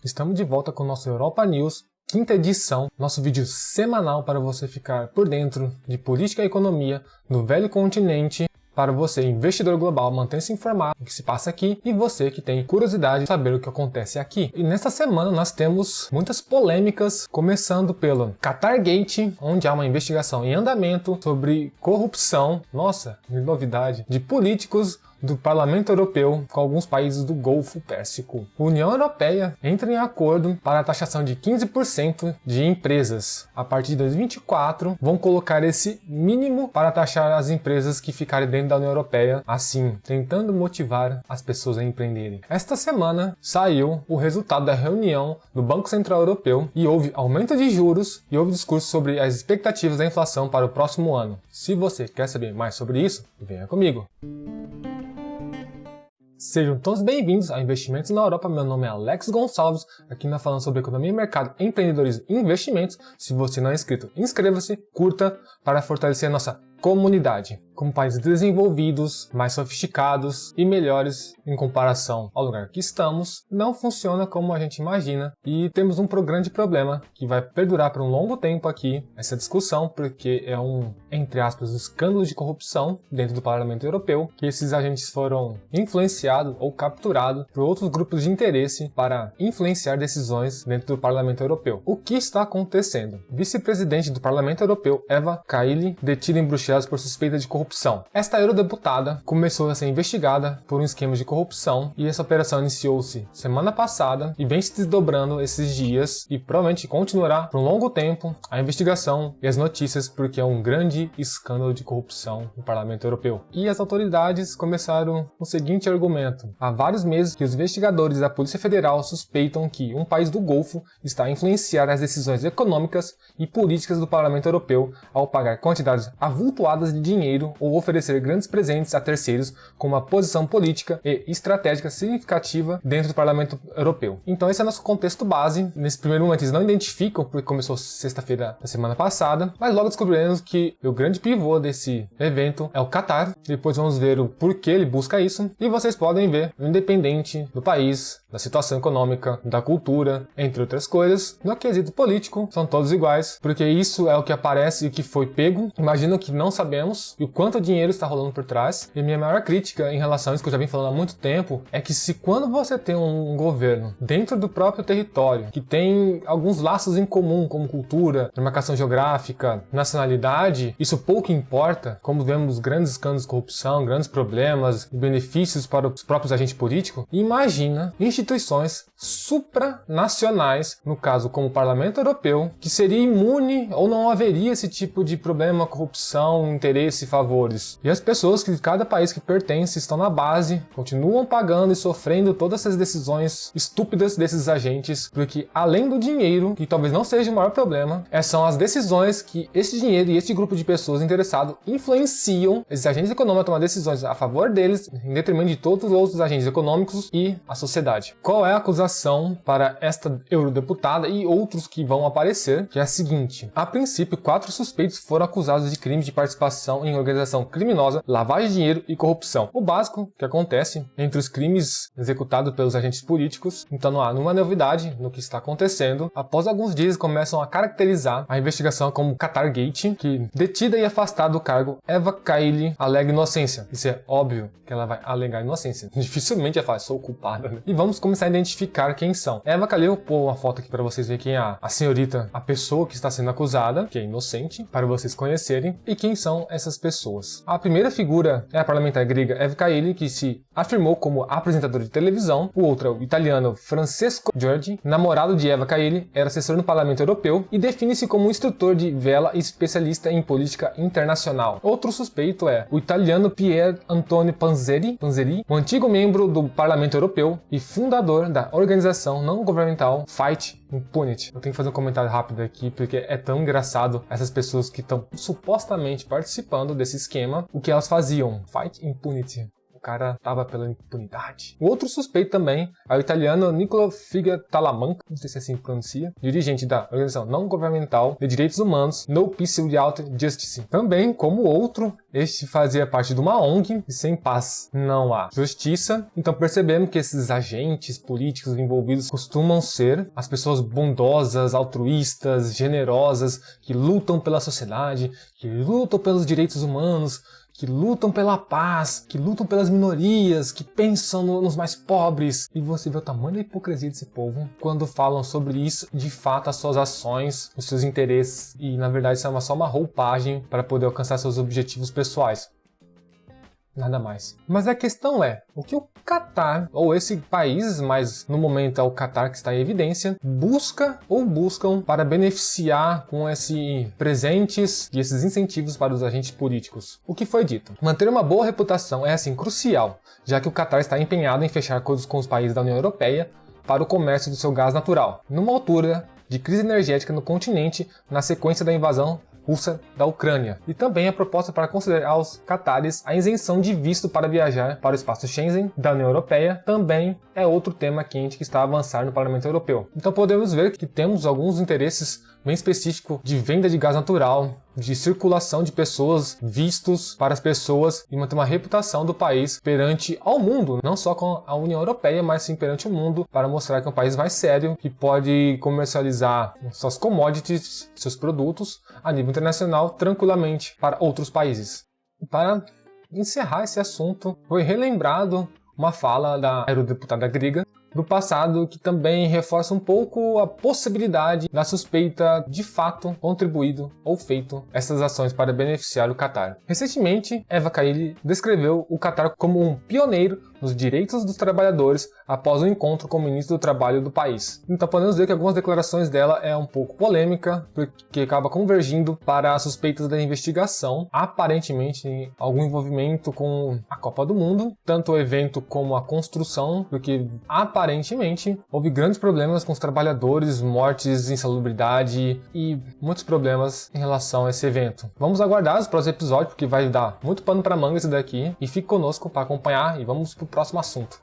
Estamos de volta com o nosso Europa News, quinta edição, nosso vídeo semanal para você ficar por dentro de política e economia no velho continente. Para você, investidor global, manter-se informado do que se passa aqui e você que tem curiosidade de saber o que acontece aqui. E nesta semana nós temos muitas polêmicas, começando pelo Qatargate, onde há uma investigação em andamento sobre corrupção, nossa, que novidade, de políticos do Parlamento Europeu com alguns países do Golfo Pérsico. A União Europeia entra em acordo para a taxação de 15% de empresas. A partir de 2024, vão colocar esse mínimo para taxar as empresas que ficarem dentro da União Europeia, assim, tentando motivar as pessoas a empreenderem. Esta semana saiu o resultado da reunião do Banco Central Europeu e houve aumento de juros e houve discurso sobre as expectativas da inflação para o próximo ano. Se você quer saber mais sobre isso, venha comigo! Sejam todos bem-vindos a Investimentos na Europa. Meu nome é Alex Gonçalves, aqui nós falamos sobre economia, mercado, empreendedorismo e investimentos. Se você não é inscrito, inscreva-se, curta para fortalecer a nossa comunidade. Como países desenvolvidos, mais sofisticados e melhores em comparação ao lugar que estamos, não funciona como a gente imagina e temos um grande problema que vai perdurar por um longo tempo aqui, essa discussão, porque é entre aspas, escândalo de corrupção dentro do Parlamento Europeu, que esses agentes foram influenciados ou capturados por outros grupos de interesse para influenciar decisões dentro do Parlamento Europeu. O que está acontecendo? Vice-presidente do Parlamento Europeu, Eva Kaili, detida em Bruxelas por suspeita de corrupção. Esta eurodeputada começou a ser investigada por um esquema de corrupção e essa operação iniciou-se semana passada e vem se desdobrando esses dias e provavelmente continuará por um longo tempo a investigação e as notícias, porque é um grande escândalo de corrupção no Parlamento Europeu. E as autoridades começaram o seguinte argumento: há vários meses que os investigadores da Polícia Federal suspeitam que um país do Golfo está a influenciar as decisões econômicas e políticas do Parlamento Europeu ao pagar quantidades avultuadas de dinheiro ou oferecer grandes presentes a terceiros com uma posição política e estratégica significativa dentro do Parlamento Europeu. Então esse é o nosso contexto base. Nesse primeiro momento eles não identificam, porque começou sexta-feira da semana passada, mas logo descobriremos que o grande pivô desse evento é o Qatar. Depois vamos ver o porquê ele busca isso e vocês podem ver, independente do país, da situação econômica, da cultura, entre outras coisas, no quesito político, são todos iguais, porque isso é o que aparece e o que foi pego. Imagino que não sabemos e o quanto dinheiro está rolando por trás. E minha maior crítica em relação a isso, que eu já vim falando há muito tempo, é que se quando você tem um governo dentro do próprio território, que tem alguns laços em comum, como cultura, demarcação geográfica, nacionalidade, isso pouco importa, como vemos grandes escândalos de corrupção, grandes problemas e benefícios para os próprios agentes políticos, imagina instituições supranacionais, no caso como o Parlamento Europeu, que seria imune ou não haveria esse tipo de problema, corrupção, interesse e favores. E as pessoas que de cada país que pertence estão na base, continuam pagando e sofrendo todas essas decisões estúpidas desses agentes, porque além do dinheiro, que talvez não seja o maior problema, são as decisões que esse dinheiro e esse grupo de pessoas interessadas influenciam esses agentes econômicos a tomar decisões a favor deles, em detrimento de todos os outros agentes econômicos e a sociedade. Qual é a acusação para esta eurodeputada e outros que vão aparecer? Que é a seguinte: a princípio, 4 suspeitos foram acusados de crimes de participação em organização criminosa, lavagem de dinheiro e corrupção. O básico que acontece entre os crimes executados pelos agentes políticos. Então não há nenhuma novidade no que está acontecendo. Após alguns dias começam a caracterizar a investigação como Qatargate, que detida e afastada do cargo, Eva Kaili alega inocência. Isso é óbvio que ela vai alegar inocência. Dificilmente ela fala, sou culpada, né? E vamos começar a identificar quem são. Eva Kaili, eu vou pôr uma foto aqui para vocês verem quem é a senhorita, a pessoa que está sendo acusada, que é inocente, para vocês conhecerem, e quem são essas pessoas. A primeira figura é a parlamentar grega Eva Kaili, que se afirmou como apresentadora de televisão. O outro é o italiano Francesco Giorgi, namorado de Eva Kaili, era assessor no Parlamento Europeu e define-se como um instrutor de vela e especialista em política internacional. Outro suspeito é o italiano Pier Antonio Panzeri, um antigo membro do Parlamento Europeu e fundador da organização não governamental Fight Impunity. Eu tenho que fazer um comentário rápido aqui, porque é tão engraçado essas pessoas que estão supostamente participando desse esquema, o que elas faziam. Fight Impunity. cara tava pela impunidade. O outro suspeito também é o italiano Niccolo Figa Talamanca, não sei se assim pronuncia, dirigente da organização não governamental de direitos humanos No Peace Without Justice. Também, como outro, este fazia parte de uma ONG e sem paz não há justiça. Então percebemos que esses agentes políticos envolvidos costumam ser as pessoas bondosas, altruístas, generosas, que lutam pela sociedade, que lutam pelos direitos humanos, que lutam pela paz, que lutam pelas minorias, que pensam nos mais pobres. E você vê o tamanho da hipocrisia desse povo quando falam sobre isso, de fato, as suas ações, os seus interesses. E, na verdade, isso é só uma roupagem para poder alcançar seus objetivos pessoais. Nada mais. Mas a questão é, o que o Catar, ou esse país, mas no momento é o Catar que está em evidência, busca ou buscam para beneficiar com esses presentes e esses incentivos para os agentes políticos? O que foi dito? Manter uma boa reputação é assim crucial, já que o Catar está empenhado em fechar acordos com os países da União Europeia para o comércio do seu gás natural, numa altura de crise energética no continente na sequência da invasão russa da Ucrânia. E também a proposta para conceder aos catares a isenção de visto para viajar para o espaço Schengen da União Europeia também é outro tema quente que está a avançar no Parlamento Europeu. Então podemos ver que temos alguns interesses bem específicos de venda de gás natural, de circulação de pessoas, vistos para as pessoas e manter uma reputação do país perante ao mundo, não só com a União Europeia, mas sim perante o mundo, para mostrar que é um país mais sério, que pode comercializar suas commodities, seus produtos a nível internacional tranquilamente para outros países. E para encerrar esse assunto, foi relembrado uma fala da eurodeputada grega do passado que também reforça um pouco a possibilidade da suspeita de fato contribuído ou feito essas ações para beneficiar o Catar. Recentemente, Eva Kaili descreveu o Catar como um pioneiro nos direitos dos trabalhadores após o encontro com o ministro do Trabalho do país. Então podemos ver que algumas declarações dela é um pouco polêmica, porque acaba convergindo para as suspeitas da investigação, aparentemente algum envolvimento com a Copa do Mundo, tanto o evento como a construção, porque aparentemente houve grandes problemas com os trabalhadores, mortes, insalubridade e muitos problemas em relação a esse evento. Vamos aguardar os próximos episódios, porque vai dar muito pano para manga esse daqui, e fique conosco para acompanhar e vamos pro próximo assunto.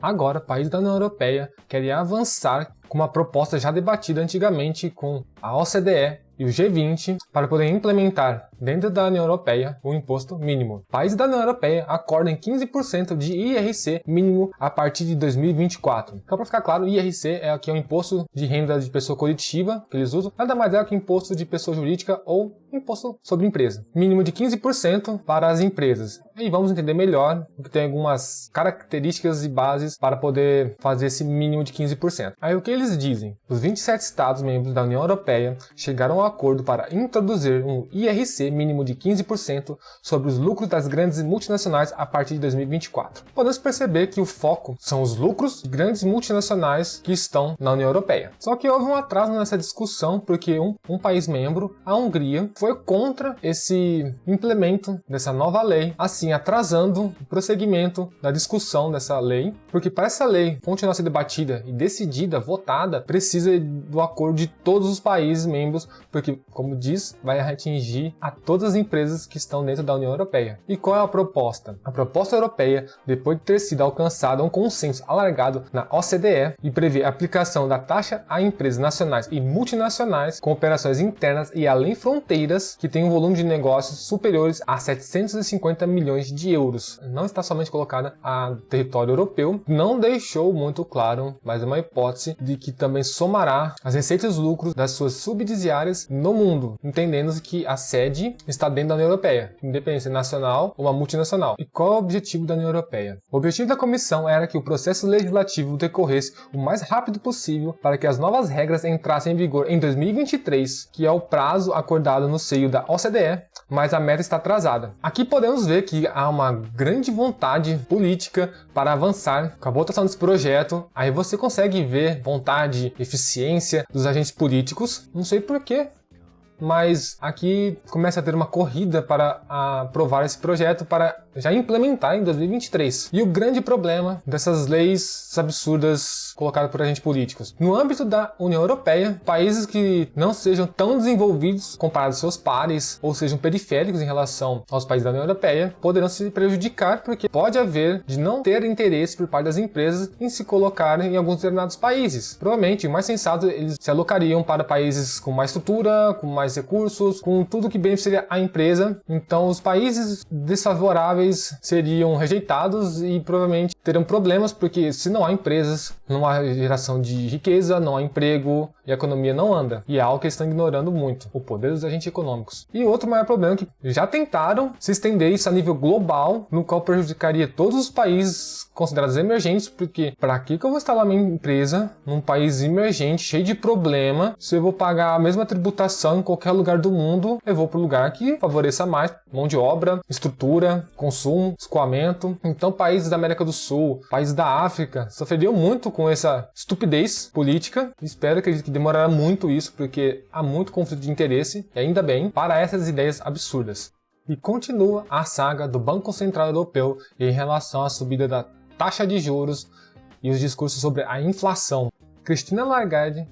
Agora, países da União Europeia querem avançar com uma proposta já debatida antigamente com a OCDE e o G20 para poder implementar dentro da União Europeia o imposto mínimo. Países da União Europeia acordam em 15% de IRC mínimo a partir de 2024. Então, para ficar claro, o IRC é aqui o imposto de renda de pessoa coletiva que eles usam, nada mais é que o imposto de pessoa jurídica ou imposto sobre empresa. Mínimo de 15% para as empresas. E vamos entender melhor, porque tem algumas características e bases para poder fazer esse mínimo de 15%. Aí o que eles dizem? Os 27 Estados membros da União Europeia chegaram a um acordo para introduzir um IRC mínimo de 15% sobre os lucros das grandes multinacionais a partir de 2024. Podemos perceber que o foco são os lucros de grandes multinacionais que estão na União Europeia. Só que houve um atraso nessa discussão porque um país membro, a Hungria, foi contra esse implemento dessa nova lei, assim atrasando o prosseguimento da discussão dessa lei, porque para essa lei continuar a ser debatida e decidida, votada, precisa do acordo de todos os países membros, porque, como diz, vai atingir a todas as empresas que estão dentro da União Europeia. E qual é a proposta? A proposta europeia, depois de ter sido alcançado um consenso alargado na OCDE e prevê a aplicação da taxa a empresas nacionais e multinacionais com operações internas e além fronteiras que têm um volume de negócios superiores a 750 milhões de euros. Não está somente colocada a território europeu, não deixou muito claro, mas é uma hipótese de que também somará as receitas e os lucros das suas subsidiárias no mundo, entendendo que a sede está dentro da União Europeia, independente nacional ou uma multinacional. E qual é o objetivo da União Europeia? O objetivo da Comissão era que o processo legislativo decorresse o mais rápido possível para que as novas regras entrassem em vigor em 2023, que é o prazo acordado no seio da OCDE, mas a meta está atrasada. Aqui podemos ver que há uma grande vontade política para avançar com a votação desse projeto. Aí você consegue ver vontade, eficiência dos agentes políticos, não sei porquê, mas aqui começa a ter uma corrida para aprovar esse projeto para já implementar em 2023. E o grande problema dessas leis absurdas colocadas por agentes políticos. No âmbito da União Europeia, países que não sejam tão desenvolvidos comparados aos seus pares, ou sejam periféricos em relação aos países da União Europeia, poderão se prejudicar porque pode haver de não ter interesse por parte das empresas em se colocarem em alguns determinados países. Provavelmente, o mais sensato, eles se alocariam para países com mais estrutura, com mais recursos, com tudo que beneficiaria a empresa. Então, os países desfavoráveis seriam rejeitados e provavelmente terão problemas, porque se não há empresas, não há geração de riqueza, não há emprego e a economia não anda. E é algo que eles estão ignorando muito, o poder dos agentes econômicos. E outro maior problema é que já tentaram se estender isso a nível global, no qual prejudicaria todos os países considerados emergentes, porque para que eu vou instalar minha empresa num país emergente, cheio de problema, se eu vou pagar a mesma tributação em qualquer lugar do mundo, eu vou para o lugar que favoreça mais mão de obra, estrutura, consumo, escoamento. Então países da América do Sul, países da África, sofreriam muito com essa estupidez política. Espero que demorará muito isso, porque há muito conflito de interesse, e ainda bem, para essas ideias absurdas. E continua a saga do Banco Central Europeu em relação à subida da taxa de juros e os discursos sobre a inflação. Christine Lagarde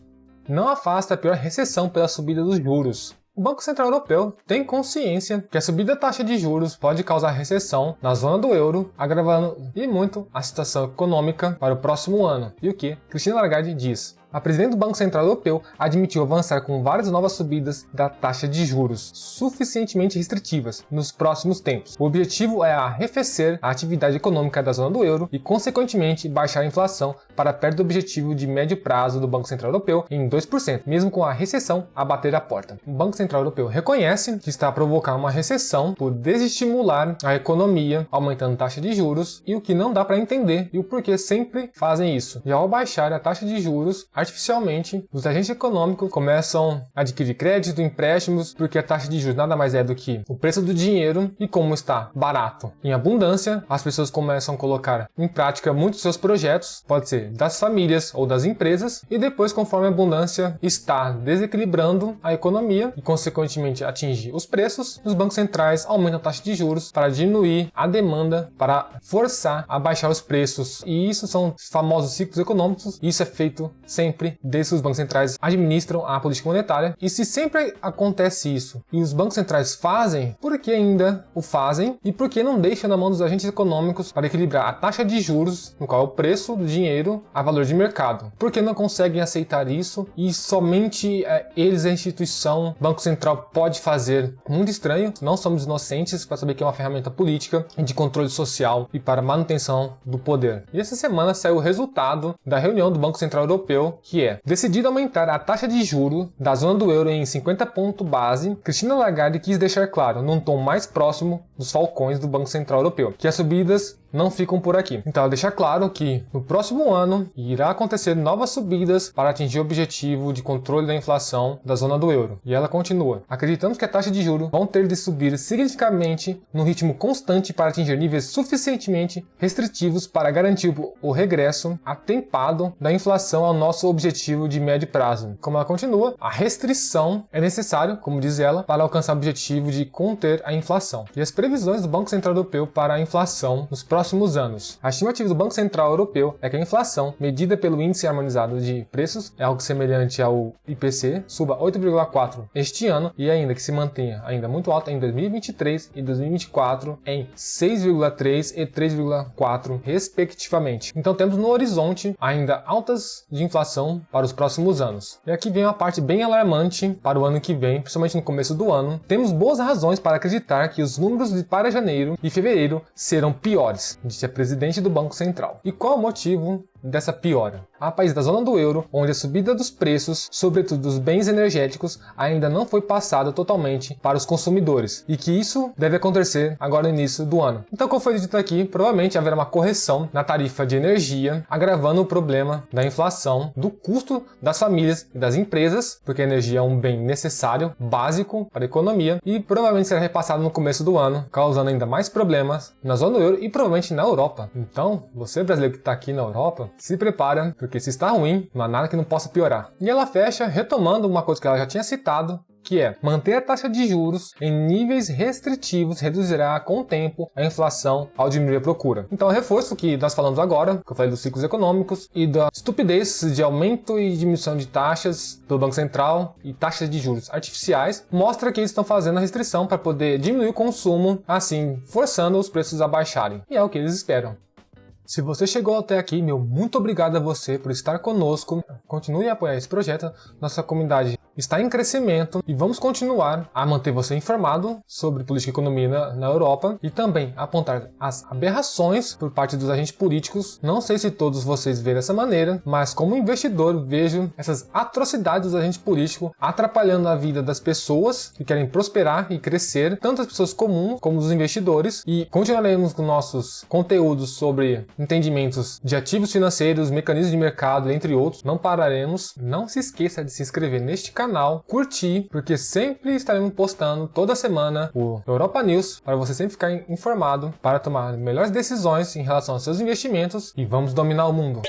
não afasta a pior recessão pela subida dos juros. O Banco Central Europeu tem consciência que a subida da taxa de juros pode causar recessão na zona do euro, agravando e muito a situação econômica para o próximo ano. E o que Christine Lagarde diz? A presidente do Banco Central Europeu admitiu avançar com várias novas subidas da taxa de juros, suficientemente restritivas, nos próximos tempos. O objetivo é arrefecer a atividade econômica da zona do euro e, consequentemente, baixar a inflação para perto do objetivo de médio prazo do Banco Central Europeu em 2%, mesmo com a recessão a bater a porta. O Banco Central Europeu reconhece que está a provocar uma recessão por desestimular a economia, aumentando a taxa de juros, e o que não dá para entender e o porquê sempre fazem isso. E ao baixar a taxa de juros, artificialmente, os agentes econômicos começam a adquirir crédito, empréstimos, porque a taxa de juros nada mais é do que o preço do dinheiro, e como está barato em abundância, as pessoas começam a colocar em prática muitos seus projetos, pode ser das famílias ou das empresas, e depois, conforme a abundância está desequilibrando a economia e consequentemente atinge os preços, os bancos centrais aumentam a taxa de juros para diminuir a demanda, para forçar a baixar os preços. E isso são os famosos ciclos econômicos, e isso é feito sempre desde que os bancos centrais administram a política monetária. E se sempre acontece isso e os bancos centrais fazem, por que ainda o fazem e por que não deixam na mão dos agentes econômicos para equilibrar a taxa de juros, no qual é o preço do dinheiro a valor de mercado? Por que não conseguem aceitar isso e somente eles, a instituição, Banco Central, pode fazer? Muito estranho. Não somos inocentes para saber que é uma ferramenta política de controle social e para manutenção do poder. E essa semana saiu o resultado da reunião do Banco Central Europeu, que é decidido aumentar a taxa de juros da zona do euro em 50 pontos base. Christine Lagarde quis deixar claro, num tom mais próximo dos falcões do Banco Central Europeu, que as subidas não ficam por aqui. Então ela deixa claro que no próximo ano irá acontecer novas subidas para atingir o objetivo de controle da inflação da zona do euro. E ela continua: acreditamos que a taxa de juros vão ter de subir significativamente num ritmo constante para atingir níveis suficientemente restritivos para garantir o regresso atempado da inflação ao nosso objetivo de médio prazo. Como ela continua, a restrição é necessária, como diz ela, para alcançar o objetivo de conter a inflação. E as previsões do Banco Central Europeu para a inflação nos próximos anos. A estimativa do Banco Central Europeu é que a inflação, medida pelo Índice Harmonizado de Preços, é algo semelhante ao IPC, suba 8,4% este ano e ainda que se mantenha ainda muito alta em 2023 e 2024 em 6,3% e 3,4% respectivamente. Então temos no horizonte ainda altas de inflação para os próximos anos. E aqui vem uma parte bem alarmante para o ano que vem, principalmente no começo do ano. Temos boas razões para acreditar que os números para janeiro e fevereiro serão piores, disse a presidente do Banco Central. E qual o motivo dessa piora? Há países da zona do euro onde a subida dos preços, sobretudo dos bens energéticos, ainda não foi passada totalmente para os consumidores, e que isso deve acontecer agora no início do ano. Então, como foi dito aqui, provavelmente haverá uma correção na tarifa de energia, agravando o problema da inflação, do custo das famílias e das empresas, porque a energia é um bem necessário, básico para a economia, e provavelmente será repassado no começo do ano, causando ainda mais problemas na zona do euro e provavelmente na Europa. Então, você brasileiro que está aqui na Europa, se prepara, porque se está ruim, não há nada que não possa piorar. E ela fecha retomando uma coisa que ela já tinha citado que é manter a taxa de juros em níveis restritivos reduzirá com o tempo a inflação ao diminuir a procura. Então, o reforço que nós falamos agora, que eu falei dos ciclos econômicos e da estupidez de aumento e diminuição de taxas do Banco Central e taxas de juros artificiais, mostra que eles estão fazendo a restrição para poder diminuir o consumo, assim, forçando os preços a baixarem. E é o que eles esperam. Se você chegou até aqui, meu muito obrigado a você por estar conosco. Continue a apoiar esse projeto. Nossa comunidade está em crescimento e vamos continuar a manter você informado sobre política e economia na Europa e também apontar as aberrações por parte dos agentes políticos. Não sei se todos vocês veem dessa maneira, mas como investidor vejo essas atrocidades dos agentes políticos atrapalhando a vida das pessoas que querem prosperar e crescer, tanto as pessoas comuns como os investidores, e continuaremos com nossos conteúdos sobre entendimentos de ativos financeiros, mecanismos de mercado, entre outros. Não pararemos. Não se esqueça de se inscrever neste canal, curtir, porque sempre estaremos postando toda semana o Europa News para você sempre ficar informado para tomar melhores decisões em relação aos seus investimentos e vamos dominar o mundo.